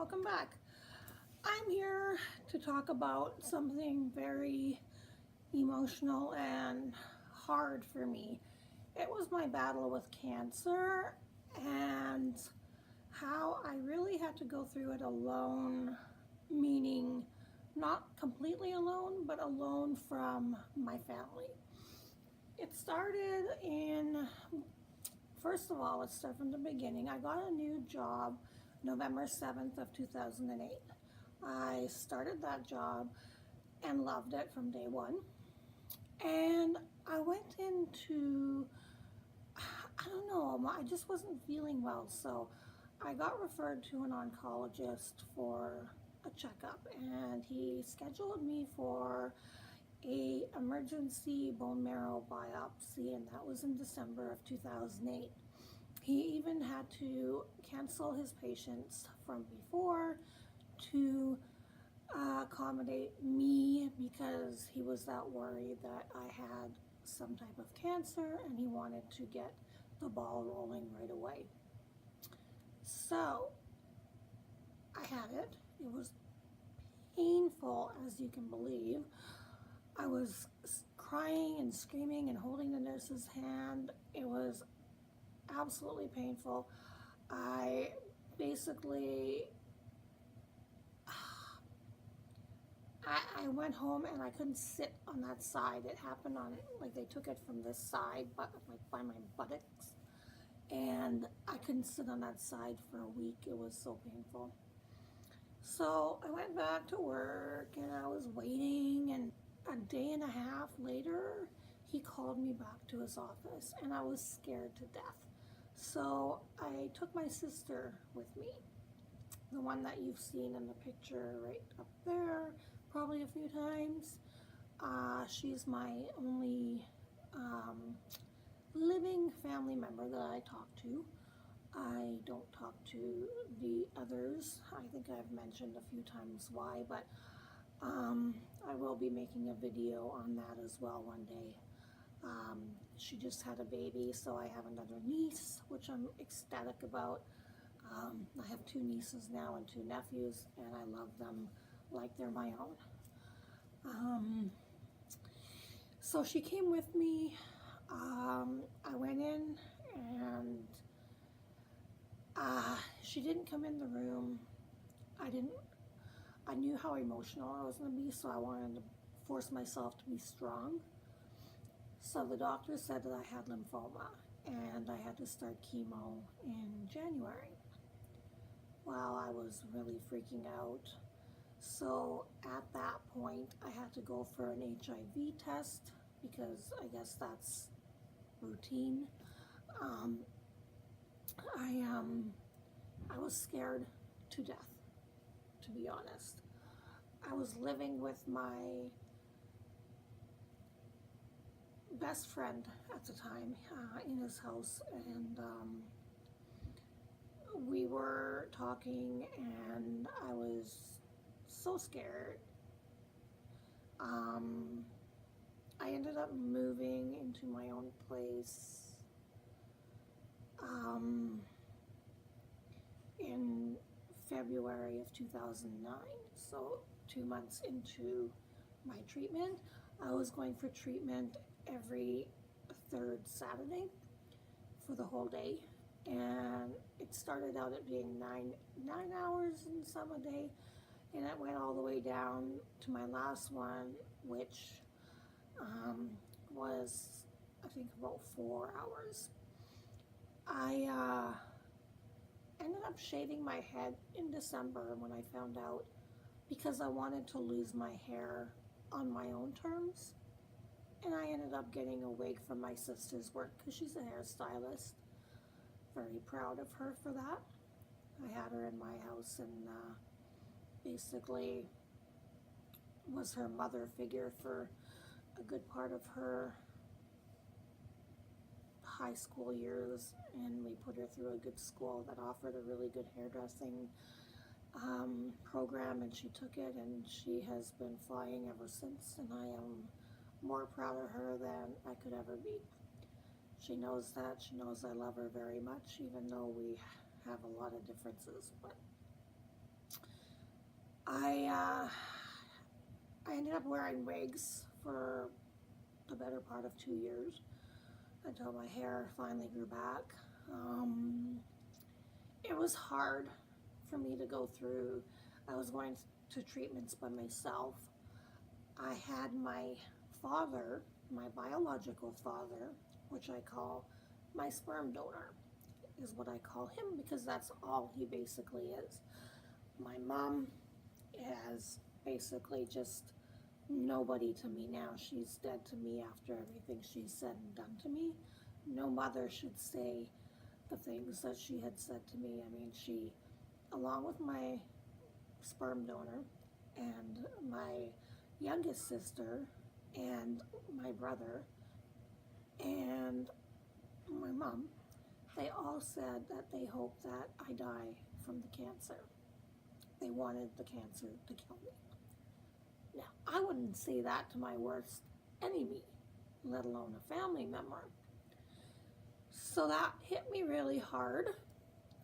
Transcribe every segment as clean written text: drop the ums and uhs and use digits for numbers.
welcome back. I'm here to talk about something very emotional and hard for me. It was my battle with cancer and how I really had to go through it alone, meaning not completely alone, but alone from my family. It started in, first of all, let's start from the beginning. I got a new job November 7th of 2008. I started that job and loved it from day one. And I went into, I don't know, I just wasn't feeling well. So I got referred to an oncologist for a checkup, and he scheduled me for a emergency bone marrow biopsy, and that was in December of 2008. He even had to cancel his patients from before to accommodate me because he was that worried that I had some type of cancer and he wanted to get the ball rolling right away. So I had it. It was painful, as you can believe. I was crying and screaming and holding the nurse's hand. It was absolutely painful. I basically, I went home and I couldn't sit on that side. It happened on, like, they took it from this side, but like by my buttocks, and I couldn't sit on that side for a week. It was so painful. So I went back to work and I was waiting, and a day and a half later, he called me back to his office and I was scared to death. So I took my sister with me, the one that you've seen in the picture right up there, probably a few times. She's my only living family member that I talk to. I don't talk to the others. I think I've mentioned a few times why, but I will be making a video on that as well one day. She just had a baby, so I have another niece, which I'm ecstatic about. I have two nieces now and two nephews, and I love them like they're my own. So she came with me. I went in, and she didn't come in the room. I knew how emotional I was going to be, so I wanted to force myself to be strong. So the doctor said that I had lymphoma and I had to start chemo in January. Well, I was really freaking out. So at that point, I had to go for an HIV test because I guess that's routine. I was scared to death, to be honest. I was living with my best friend at the time in his house, and we were talking, and I was so scared. I ended up moving into my own place in February of 2009, so 2 months into my treatment. I was going for treatment every third Saturday for the whole day, and it started out at being nine hours and some a day, and it went all the way down to my last one, which was, I think, about 4 hours. I ended up shaving my head in December when I found out, because I wanted to lose my hair on my own terms. And I ended up getting a wig from my sister's work because she's a hairstylist. Very proud of her for that. I had her in my house, and basically was her mother figure for a good part of her high school years, and we put her through a good school that offered a really good hairdressing program, and she took it, and she has been flying ever since, and I am more proud of her than I could ever be. She knows that. She knows I love her very much, even though we have a lot of differences. But I ended up wearing wigs for the better part of 2 years until my hair finally grew back. It was hard for me to go through. I was going to treatments by myself. I had my father, my biological father, which I call my sperm donor, is what I call him because that's all he basically is. My mom is basically just nobody to me now. She's dead to me after everything she's said and done to me. No mother should say the things that she had said to me. I mean, she, along with my sperm donor and my youngest sister and my brother and my mom, they all said that they hoped that I die from the cancer. They wanted the cancer to kill me. Now, I wouldn't say that to my worst enemy, let alone a family member. So that hit me really hard,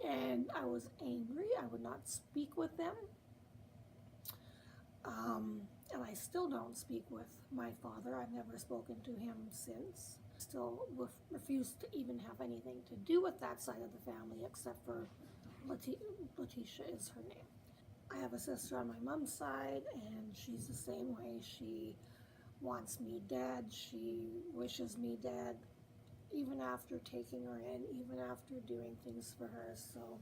and I was angry. I would not speak with them. And I still don't speak with my father. I've never spoken to him since. Still refuse to even have anything to do with that side of the family except for Letitia is her name. I have a sister on my mom's side, and she's the same way. She wants me dead. She wishes me dead, even after taking her in, even after doing things for her. So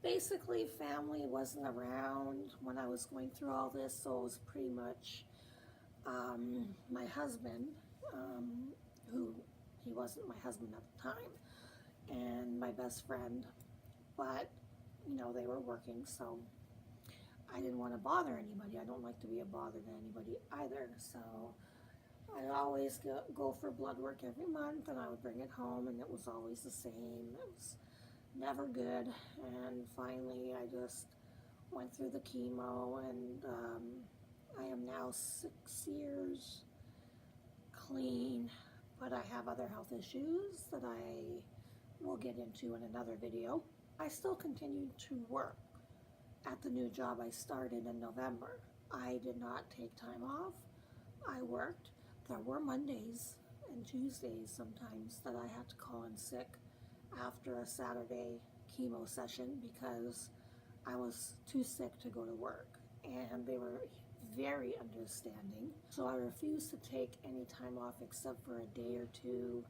basically, family wasn't around when I was going through all this, so it was pretty much my husband, who he wasn't my husband at the time, and my best friend, but you know, they were working, so I didn't want to bother anybody. I don't like to be a bother to anybody either, so I'd always go for blood work every month, and I would bring it home, and it was always the same. It was never good, and finally I just went through the chemo, and I am now 6 years clean, but I have other health issues that I will get into in another video. I still continued to work at the new job I started in November. I did not take time off. I worked. There were Mondays and Tuesdays sometimes that I had to call in sick after a Saturday chemo session because I was too sick to go to work, and they were very understanding. So I refused to take any time off except for a day or two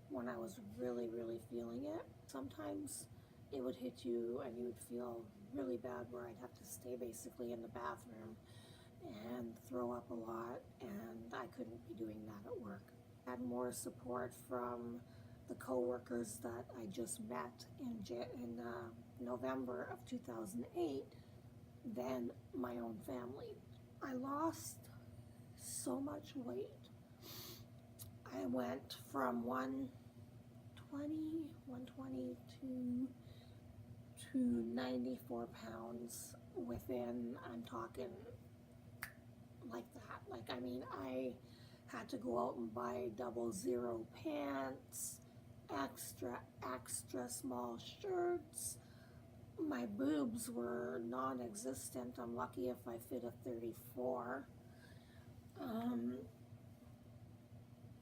when I was really, really feeling it. Sometimes it would hit you and you would feel really bad where I'd have to stay basically in the bathroom and throw up a lot, and I couldn't be doing that at work. I had more support from the co-workers that I just met in November of 2008 than my own family. I lost so much weight. I went from 122 to 94 pounds within, I'm talking like that. Like, I mean, I had to go out and buy 00 pants, extra small shirts. My boobs were non-existent. I'm lucky if I fit a 34.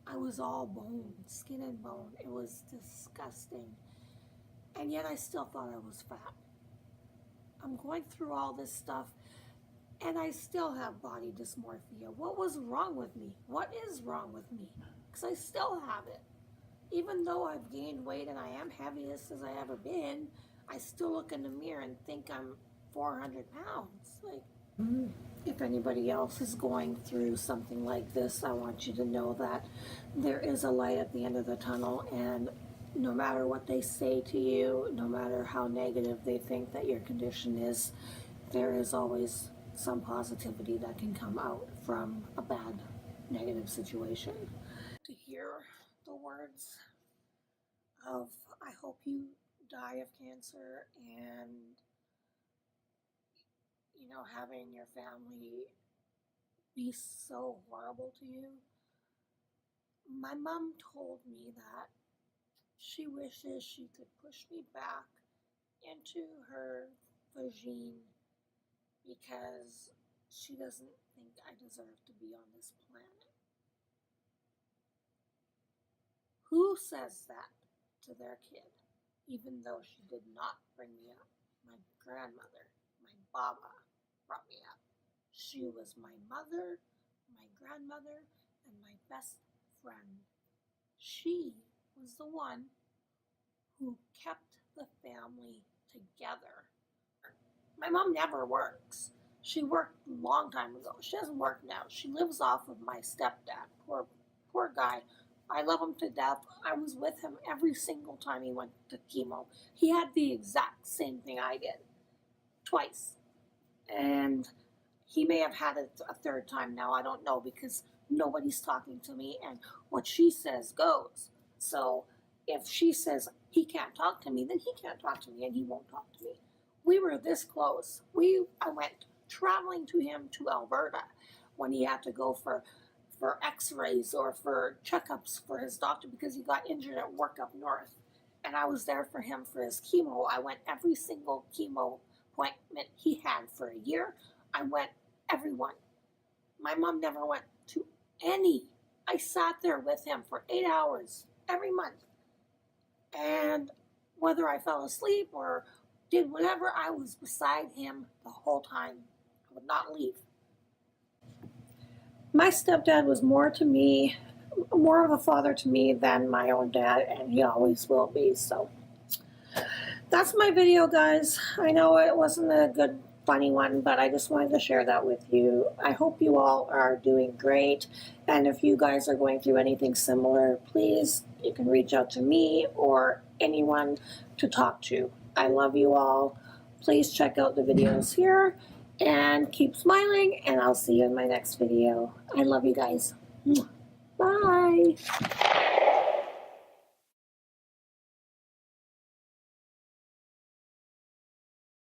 I was all bone, skin and bone. It was disgusting. And yet I still thought I was fat. I'm going through all this stuff, and I still have body dysmorphia. What was wrong with me? What is wrong with me? Because I still have it. Even though I've gained weight and I am heaviest as I ever been, I still look in the mirror and think I'm 400 pounds. Like, if anybody else is going through something like this, I want you to know that there is a light at the end of the tunnel, and no matter what they say to you, no matter how negative they think that your condition is, there is always some positivity that can come out from a bad, negative situation. To hear the words of, I hope you die of cancer, and you know, having your family be so horrible to you. My mom told me that she wishes she could push me back into her vagine because she doesn't think I deserve to be on this planet. Who says that to their kid, even though she did not bring me up? My grandmother, my Baba, brought me up. She was my mother, my grandmother, and my best friend. She was the one who kept the family together. My mom never works. She worked a long time ago. She doesn't work now. She lives off of my stepdad. Poor guy. I love him to death. I was with him every single time he went to chemo. He had the exact same thing I did, twice. And he may have had it a third time now. I don't know, because nobody's talking to me, and what she says goes. So if she says he can't talk to me, then he can't talk to me, and he won't talk to me. We were this close. I went traveling to him to Alberta when he had to go for x-rays or for checkups for his doctor because he got injured at work up north. And I was there for him for his chemo. I went every single chemo appointment he had for a year. I went every one. My mom never went to any. I sat there with him for 8 hours every month. And whether I fell asleep or did whatever, I was beside him the whole time. I would not leave. My stepdad was more of a father to me than my own dad, and he always will be. So that's my video, guys. I know it wasn't a good, funny one, but I just wanted to share that with you. I hope you all are doing great, and if you guys are going through anything similar, please, you can reach out to me or anyone to talk to. I love you all. Please check out the videos here and keep smiling, and I'll see you in my next video. I love you guys. Bye.